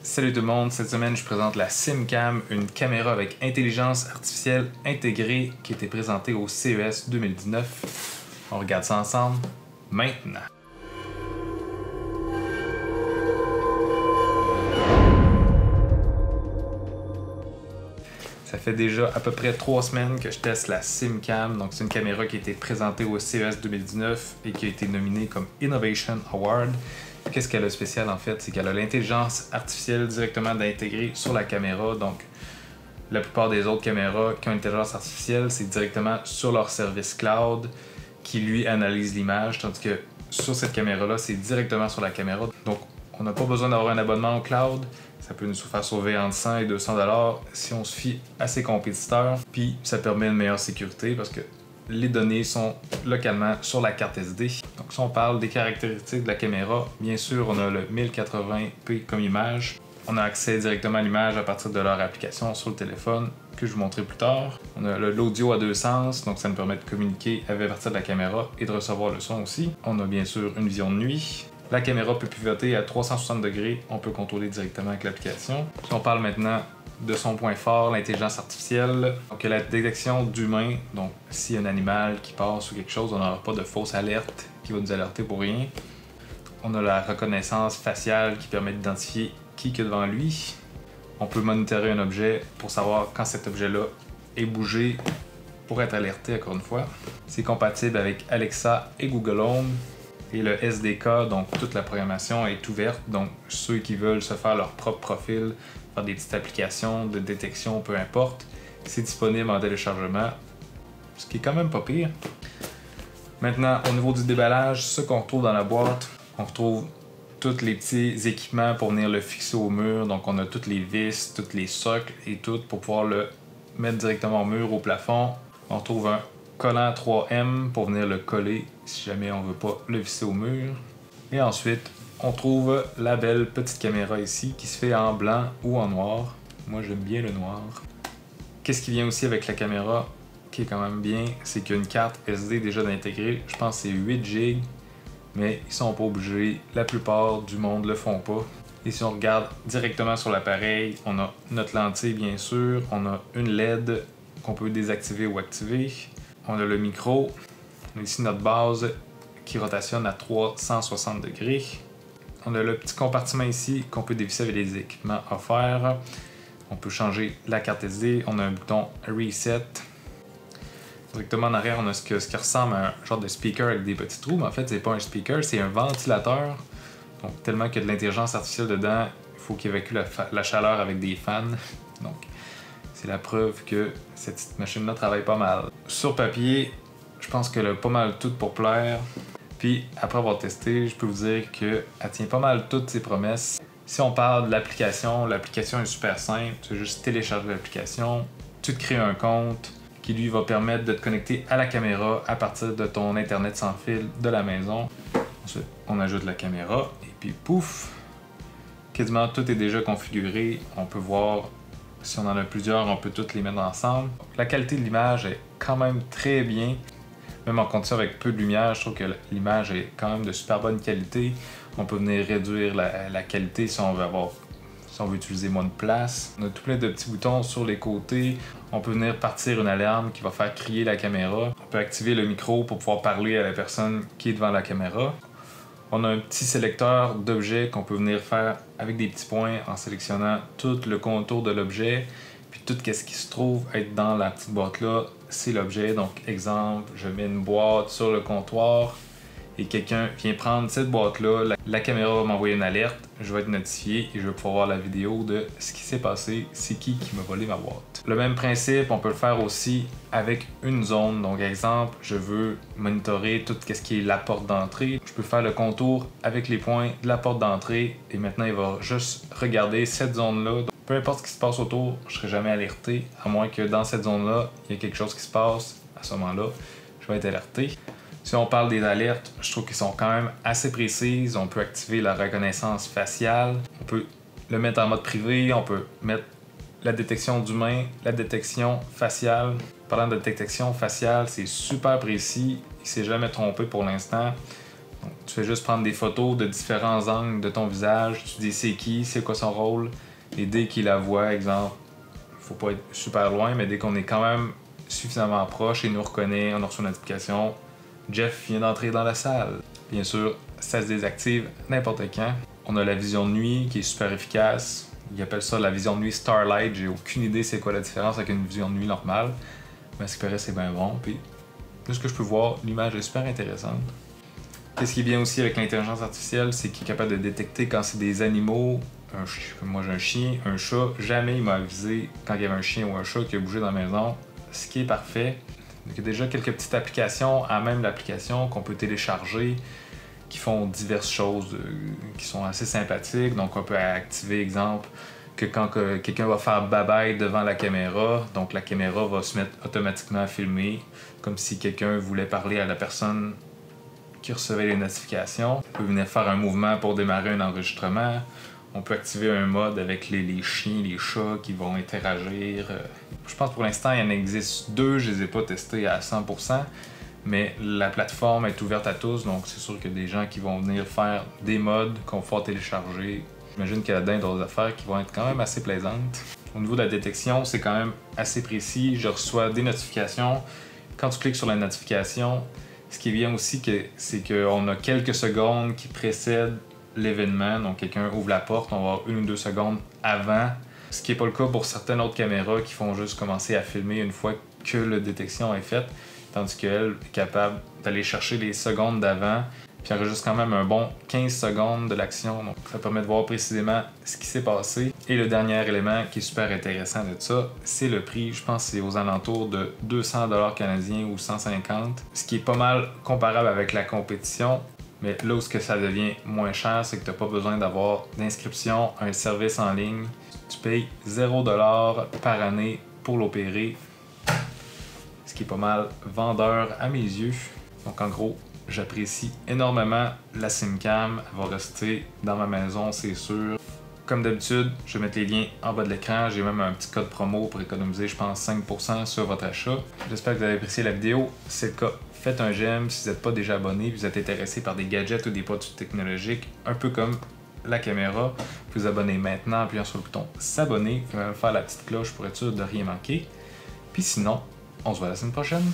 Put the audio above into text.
Salut tout le monde, cette semaine je présente la SimCam, une caméra avec intelligence artificielle intégrée qui a été présentée au CES 2019. On regarde ça ensemble maintenant. Ça fait déjà à peu près 3 semaines que je teste la SimCam, donc c'est une caméra qui a été présentée au CES 2019 et qui a été nominée comme Innovation Award. Qu'est-ce qu'elle a de spécial en fait? C'est qu'elle a l'intelligence artificielle directement intégrée sur la caméra. Donc, la plupart des autres caméras qui ont l'intelligence artificielle, c'est directement sur leur service cloud qui lui analyse l'image, tandis que sur cette caméra-là, c'est directement sur la caméra. Donc, on n'a pas besoin d'avoir un abonnement au cloud. Ça peut nous faire sauver entre 100 et 200 $ si on se fie à ses compétiteurs. Puis, ça permet une meilleure sécurité parce que les données sont localement sur la carte SD. Donc si on parle des caractéristiques de la caméra, bien sûr on a le 1080p comme image. On a accès directement à l'image à partir de leur application sur le téléphone que je vous montrerai plus tard. On a l'audio à 2 sens, donc ça nous permet de communiquer à partir de la caméra et de recevoir le son aussi. On a bien sûr une vision de nuit. La caméra peut pivoter à 360 degrés, on peut contrôler directement avec l'application. Si on parle maintenant de son point fort, l'intelligence artificielle. Donc la détection d'humains, donc s'il y a un animal qui passe ou quelque chose, on n'aura pas de fausse alerte qui va nous alerter pour rien. On a la reconnaissance faciale qui permet d'identifier qui est devant lui. On peut monitorer un objet pour savoir quand cet objet-là est bougé pour être alerté encore une fois. C'est compatible avec Alexa et Google Home. Et le SDK, donc toute la programmation est ouverte, donc ceux qui veulent se faire leur propre profil, faire des petites applications de détection, peu importe, c'est disponible en téléchargement, ce qui est quand même pas pire. Maintenant, au niveau du déballage, ce qu'on retrouve dans la boîte, on retrouve tous les petits équipements pour venir le fixer au mur, donc on a toutes les vis, tous les socles et tout pour pouvoir le mettre directement au mur, au plafond. On retrouve un collant 3M pour venir le coller si jamais on veut pas le visser au mur. Et ensuite, on trouve la belle petite caméra ici qui se fait en blanc ou en noir. Moi, j'aime bien le noir. Qu'est-ce qui vient aussi avec la caméra qui est quand même bien, c'est qu'il y a une carte SD déjà d'intégrer. Je pense que c'est 8 GB, mais ils sont pas obligés. La plupart du monde le font pas. Et si on regarde directement sur l'appareil, on a notre lentille bien sûr, on a une LED qu'on peut désactiver ou activer. On a le micro, on a ici notre base qui rotationne à 360 degrés. On a le petit compartiment ici qu'on peut dévisser avec les équipements offerts. On peut changer la carte SD, on a un bouton Reset. Directement en arrière, on a ce qui ressemble à un genre de speaker avec des petits trous, mais en fait, c'est pas un speaker, c'est un ventilateur. Donc, tellement qu'il y a de l'intelligence artificielle dedans, il faut qu'il évacue la chaleur avec des fans. Donc, c'est la preuve que cette petite machine-là travaille pas mal. Sur papier, je pense qu'elle a pas mal tout pour plaire. Puis, après avoir testé, je peux vous dire qu'elle tient pas mal toutes ses promesses. Si on parle de l'application est super simple. Tu vas juste télécharger l'application, tu te crées un compte qui lui va permettre de te connecter à la caméra à partir de ton Internet sans fil de la maison. Ensuite, on ajoute la caméra et puis pouf! Quasiment tout est déjà configuré. On peut voir si on en a plusieurs, on peut toutes les mettre ensemble. La qualité de l'image est quand même très bien. Même en condition avec peu de lumière, je trouve que l'image est quand même de super bonne qualité. On peut venir réduire la qualité si on veut utiliser moins de place. On a tout plein de petits boutons sur les côtés. On peut venir partir une alarme qui va faire crier la caméra. On peut activer le micro pour pouvoir parler à la personne qui est devant la caméra. On a un petit sélecteur d'objets qu'on peut venir faire avec des petits points en sélectionnant tout le contour de l'objet. Puis tout ce qui se trouve être dans la petite boîte-là, c'est l'objet. Donc, exemple, je mets une boîte sur le comptoir et quelqu'un vient prendre cette boîte-là. La caméra va m'envoyer une alerte, je vais être notifié et je vais pouvoir voir la vidéo de ce qui s'est passé, c'est qui m'a volé ma boîte. Le même principe, on peut le faire aussi avec une zone. Donc, exemple, je veux monitorer tout ce qui est la porte d'entrée. Je peux faire le contour avec les points de la porte d'entrée et maintenant, il va juste regarder cette zone-là. Peu importe ce qui se passe autour, je ne serai jamais alerté, à moins que dans cette zone-là, il y ait quelque chose qui se passe. À ce moment-là, je vais être alerté. Si on parle des alertes, je trouve qu'ils sont quand même assez précises. On peut activer la reconnaissance faciale. On peut le mettre en mode privé. On peut mettre la détection d'humain, la détection faciale. Parlant de détection faciale, c'est super précis. Il ne s'est jamais trompé pour l'instant. Donc, tu fais juste prendre des photos de différents angles de ton visage, tu dis c'est qui, c'est quoi son rôle, et dès qu'il la voit, exemple, faut pas être super loin, mais dès qu'on est quand même suffisamment proche et nous reconnaît, on a reçu une notification, Jeff vient d'entrer dans la salle. Bien sûr, ça se désactive n'importe quand. On a la vision de nuit qui est super efficace. Ils appellent ça la vision de nuit Starlight. J'ai aucune idée c'est quoi la différence avec une vision de nuit normale. Mais ce qui paraît, c'est bien bon. Puis, de ce que je peux voir, l'image est super intéressante. Qu'est-ce qui est bien aussi avec l'intelligence artificielle, c'est qu'il est capable de détecter quand c'est des animaux. Moi j'ai un chien, un chat. Jamais il m'a avisé quand il y avait un chien ou un chat qui a bougé dans la maison. Ce qui est parfait. Il y a déjà quelques petites applications, à même l'application qu'on peut télécharger, qui font diverses choses qui sont assez sympathiques. Donc on peut activer, exemple, que quand quelqu'un va faire bye-bye devant la caméra, donc la caméra va se mettre automatiquement à filmer, comme si quelqu'un voulait parler à la personne qui recevait les notifications. On peut venir faire un mouvement pour démarrer un enregistrement. On peut activer un mode avec les chiens, les chats qui vont interagir. Je pense que pour l'instant, il y en existe 2, je les ai pas testés à 100%, mais la plateforme est ouverte à tous, donc c'est sûr qu'il y a des gens qui vont venir faire des modes qu'on va pouvoir télécharger. J'imagine qu'il y a là-dedans d'autres affaires qui vont être quand même assez plaisantes. Au niveau de la détection, c'est quand même assez précis. Je reçois des notifications. Quand tu cliques sur la notification, ce qui est bien aussi, c'est qu'on a quelques secondes qui précèdent l'événement. Donc, quelqu'un ouvre la porte, on va avoir 1 ou 2 secondes avant. Ce qui n'est pas le cas pour certaines autres caméras qui font juste commencer à filmer une fois que la détection est faite. Tandis qu'elle est capable d'aller chercher les secondes d'avant, puis enregistre quand même un bon 15 secondes de l'action. Donc, ça permet de voir précisément ce qui s'est passé. Et le dernier élément qui est super intéressant de ça, c'est le prix. Je pense que c'est aux alentours de 200$ canadiens ou 150$, ce qui est pas mal comparable avec la compétition. Mais là où ça devient moins cher, c'est que tu n'as pas besoin d'avoir d'inscription à un service en ligne. Tu payes 0$ par année pour l'opérer, ce qui est pas mal vendeur à mes yeux. Donc en gros, j'apprécie énormément la SimCam. Elle va rester dans ma maison, c'est sûr. Comme d'habitude, je vais mettre les liens en bas de l'écran. J'ai même un petit code promo pour économiser, je pense, 5% sur votre achat. J'espère que vous avez apprécié la vidéo. Si c'est le cas, faites un j'aime. Si vous n'êtes pas déjà abonné, vous êtes intéressé par des gadgets ou des produits technologiques, un peu comme la caméra, vous abonnez maintenant en appuyant sur le bouton s'abonner. Vous pouvez même faire la petite cloche pour être sûr de rien manquer. Puis sinon, on se voit la semaine prochaine.